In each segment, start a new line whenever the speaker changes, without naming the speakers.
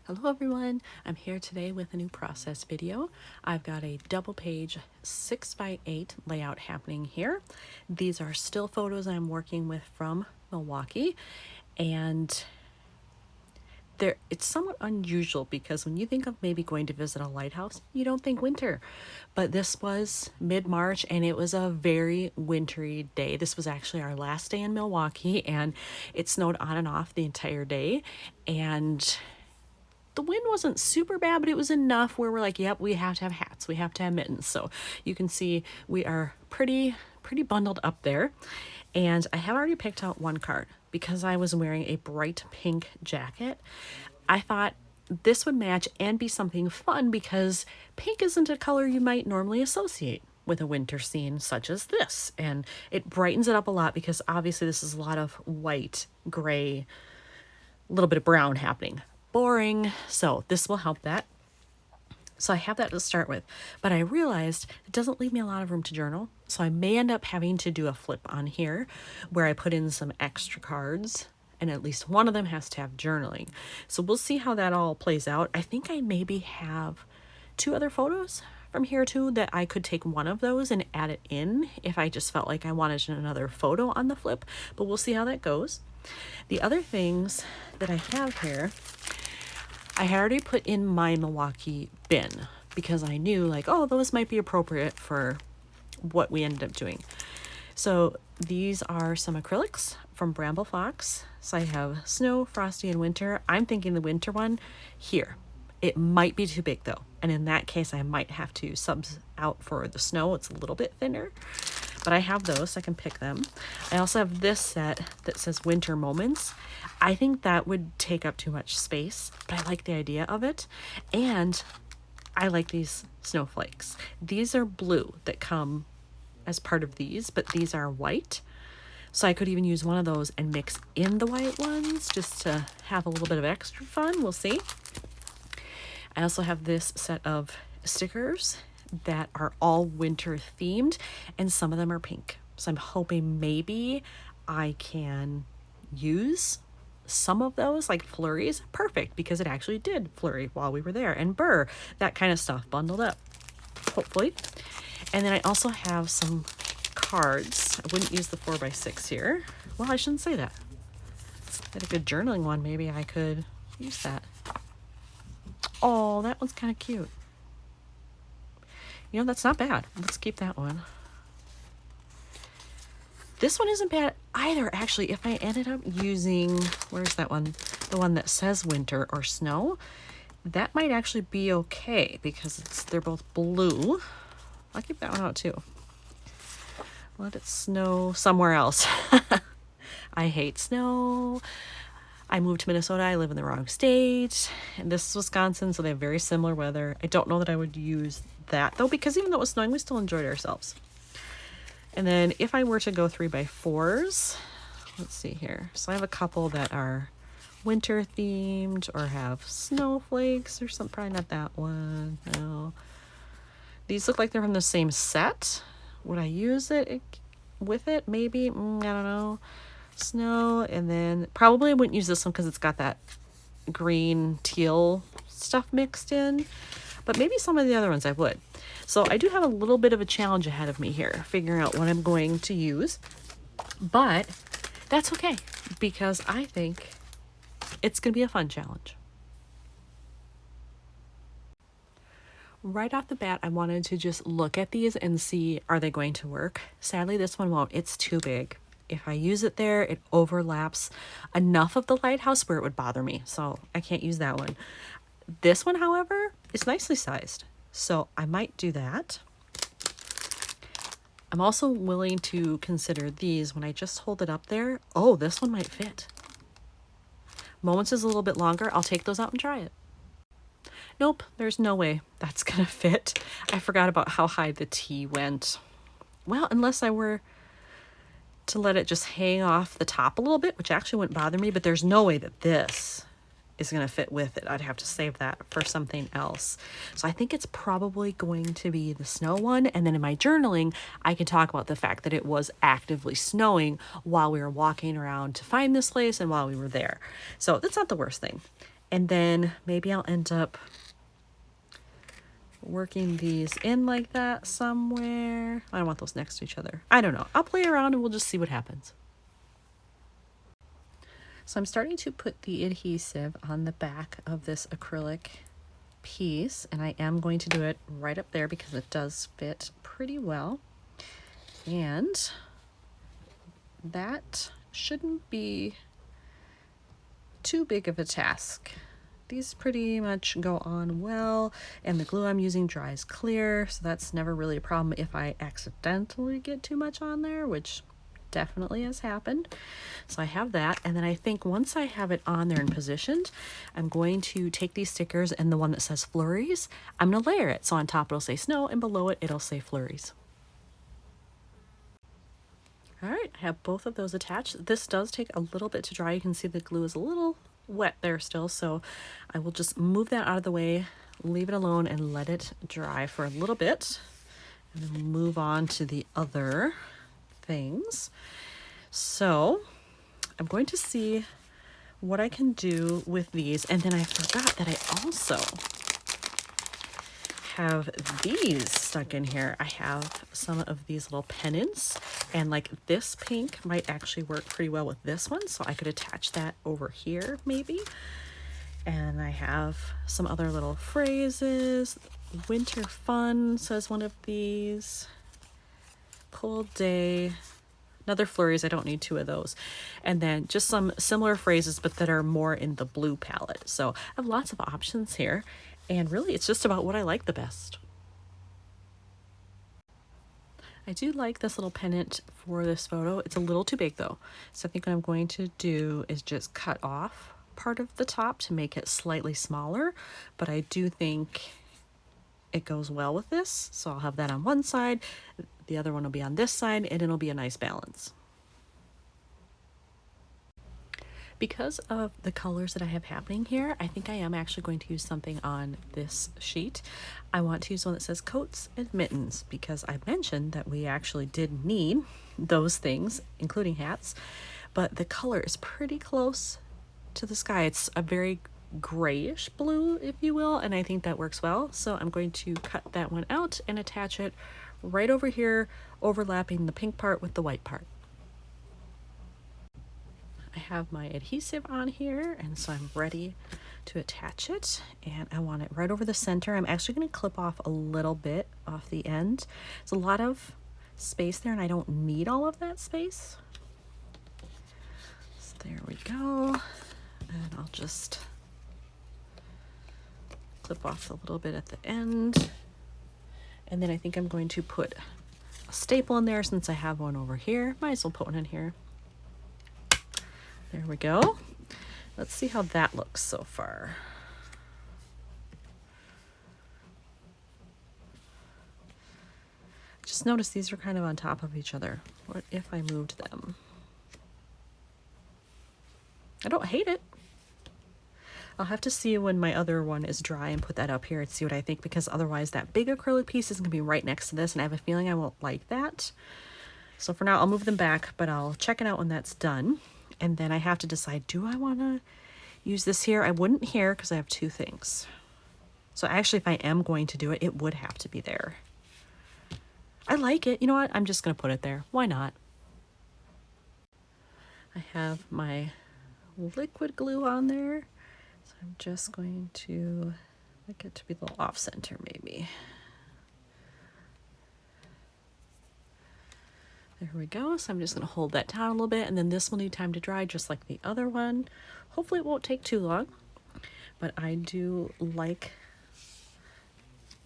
Hello everyone, I'm here today with a new process video. I've got a double page 6x8 layout happening here. These are still photos I'm working with from Milwaukee, and it's somewhat unusual because when you think of maybe going to visit a lighthouse, you don't think winter. But this was mid-March and it was a very wintry day. This was actually our last day in Milwaukee and it snowed on and off the entire day. And the wind wasn't super bad, but it was enough where we're like, yep, we have to have hats, we have to have mittens. So you can see we are pretty bundled up there. And I have already picked out one card because I was wearing a bright pink jacket. I thought this would match and be something fun because pink isn't a color you might normally associate with a winter scene such as this. And it brightens it up a lot because obviously this is a lot of white, gray, a little bit of brown happening. Boring. So this will help that. So I have that to start with, but I realized it doesn't leave me a lot of room to journal. So I may end up having to do a flip on here where I put in some extra cards and at least one of them has to have journaling. So we'll see how that all plays out. I think I maybe have 2 other photos from here too that I could take one of those and add it in if I just felt like I wanted another photo on the flip, but we'll see how that goes. The other things that I have here, I had already put in my Milwaukee bin because I knew like, oh, those might be appropriate for what we ended up doing. So these are some acrylics from Bramble Fox. So I have snow, frosty, and winter. I'm thinking the winter one here. It might be too big though. And in that case, I might have to sub out for the snow. It's a little bit thinner, but I have those, so I can pick them. I also have this set that says Winter Moments. I think that would take up too much space, but I like the idea of it. And I like these snowflakes. These are blue that come as part of these, but these are white. So I could even use one of those and mix in the white ones just to have a little bit of extra fun. We'll see. I also have this set of stickers that are all winter themed, and some of them are pink. So I'm hoping maybe I can use some of those, like Flurries. Perfect, because it actually did flurry while we were there, and burr, that kind of stuff bundled up, hopefully. And then I also have some cards. I wouldn't use the 4x6 here. Well, I shouldn't say that. Get a good journaling one, maybe I could use that. Oh, that one's kind of cute. You know, that's not bad. Let's keep that one. This one isn't bad either, actually. If I ended up using, where's that one? The one that says winter or snow. That might actually be okay because they're both blue. I'll keep that one out too. Let it snow somewhere else. I hate snow. I moved to Minnesota. I live in the wrong state. And this is Wisconsin, so they have very similar weather. I don't know that I would use that though, because even though it was snowing, we still enjoyed ourselves. And then if I were to go 3x4s, let's see here. So I have a couple that are winter themed or have snowflakes or something. Probably not that one. No. These look like they're from the same set. Would I use it with it? Maybe. I don't know. Snow, and then probably I wouldn't use this one because it's got that green teal stuff mixed in, but maybe some of the other ones I would. So I do have a little bit of a challenge ahead of me here, figuring out what I'm going to use, but that's okay because I think it's going to be a fun challenge. Right off the bat, I wanted to just look at these and see, are they going to work? Sadly, this one won't. It's too big. If I use it there, it overlaps enough of the lighthouse where it would bother me. So I can't use that one. This one, however, is nicely sized. So I might do that. I'm also willing to consider these when I just hold it up there. Oh, this one might fit. Moments is a little bit longer. I'll take those out and try it. Nope, there's no way that's gonna fit. I forgot about how high the T went. Well, unless I were to let it just hang off the top a little bit, which actually wouldn't bother me, but there's no way that this is going to fit with it. I'd have to save that for something else. So I think it's probably going to be the snow one. And then in my journaling, I can talk about the fact that it was actively snowing while we were walking around to find this place and while we were there. So that's not the worst thing. And then maybe I'll end up working these in like that somewhere. I don't want those next to each other. I don't know. I'll play around and we'll just see what happens. So I'm starting to put the adhesive on the back of this acrylic piece, and I am going to do it right up there because it does fit pretty well. And that shouldn't be too big of a task. These pretty much go on well, and the glue I'm using dries clear, so that's never really a problem if I accidentally get too much on there, which definitely has happened. So I have that, and then I think once I have it on there and positioned, I'm going to take these stickers and the one that says Flurries, I'm going to layer it. So on top it'll say snow, and below it it'll say Flurries. All right, I have both of those attached. This does take a little bit to dry. You can see the glue is a little wet there still, so I will just move that out of the way, leave it alone, and let it dry for a little bit, and then move on to the other things. So I'm going to see what I can do with these, and then I forgot that I also have these stuck in here. I have some of these little pennants, and like this pink might actually work pretty well with this one, so I could attach that over here maybe. And I have some other little phrases. Winter fun says one of these. Cold day. Another Flurries, I don't need two of those. And then just some similar phrases, but that are more in the blue palette. So I have lots of options here. And really, it's just about what I like the best. I do like this little pennant for this photo. It's a little too big though. So I think what I'm going to do is just cut off part of the top to make it slightly smaller. But I do think it goes well with this. So I'll have that on one side. The other one will be on this side, and it'll be a nice balance. Because of the colors that I have happening here, I think I am actually going to use something on this sheet. I want to use one that says coats and mittens, because I mentioned that we actually did need those things, including hats, but the color is pretty close to the sky. It's a very grayish blue, if you will, and I think that works well. So I'm going to cut that one out and attach it right over here, overlapping the pink part with the white part. I have my adhesive on here, and so I'm ready to attach it, and I want it right over the center. I'm actually going to clip off a little bit off the end. There's a lot of space there, and I don't need all of that space. So there we go, and I'll just clip off a little bit at the end, and then I think I'm going to put a staple in there since I have one over here. Might as well put one in here. There we go. Let's see how that looks so far. Just notice these are kind of on top of each other. What if I moved them? I don't hate it. I'll have to see when my other one is dry and put that up here and see what I think, because otherwise that big acrylic piece is going to be right next to this, and I have a feeling I won't like that. So for now, I'll move them back, but I'll check it out when that's done. And then I have to decide, do I want to use this here? I wouldn't here because I have two things. So actually, if I am going to do it, it would have to be there. I like it. You know what? I'm just going to put it there. Why not? I have my liquid glue on there. So I'm just going to like it to be a little off center maybe. There we go. So I'm just going to hold that down a little bit, and then this will need time to dry just like the other one. Hopefully it won't take too long, but I do like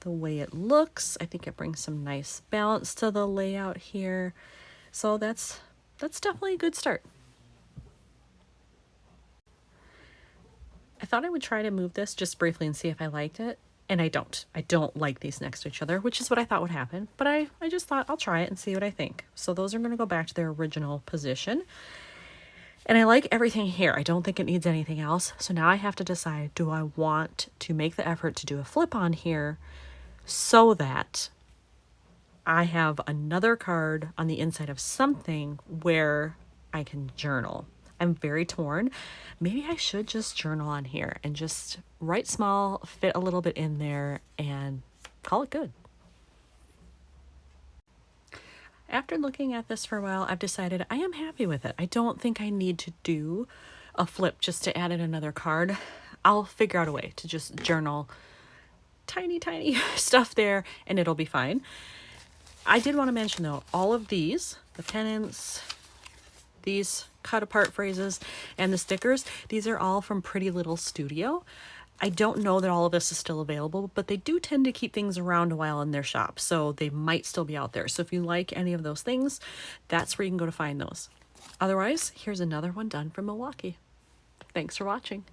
the way it looks. I think it brings some nice balance to the layout here. So that's definitely a good start. I thought I would try to move this just briefly and see if I liked it. And I don't. I don't like these next to each other, which is what I thought would happen. But I just thought I'll try it and see what I think. So those are going to go back to their original position. And I like everything here. I don't think it needs anything else. So now I have to decide, do I want to make the effort to do a flip on here so that I have another card on the inside of something where I can journal? I'm very torn. Maybe I should just journal on here and just write small, fit a little bit in there, and call it good. After looking at this for a while, I've decided I am happy with it. I don't think I need to do a flip just to add in another card. I'll figure out a way to just journal tiny stuff there and it'll be fine. I did want to mention though, all of these, the pennants, these cut apart phrases, and the stickers, these are all from Pretty Little Studio. I don't know that all of this is still available, but they do tend to keep things around a while in their shop, so they might still be out there. So if you like any of those things, that's where you can go to find those. Otherwise, here's another one done from Milwaukee. Thanks for watching.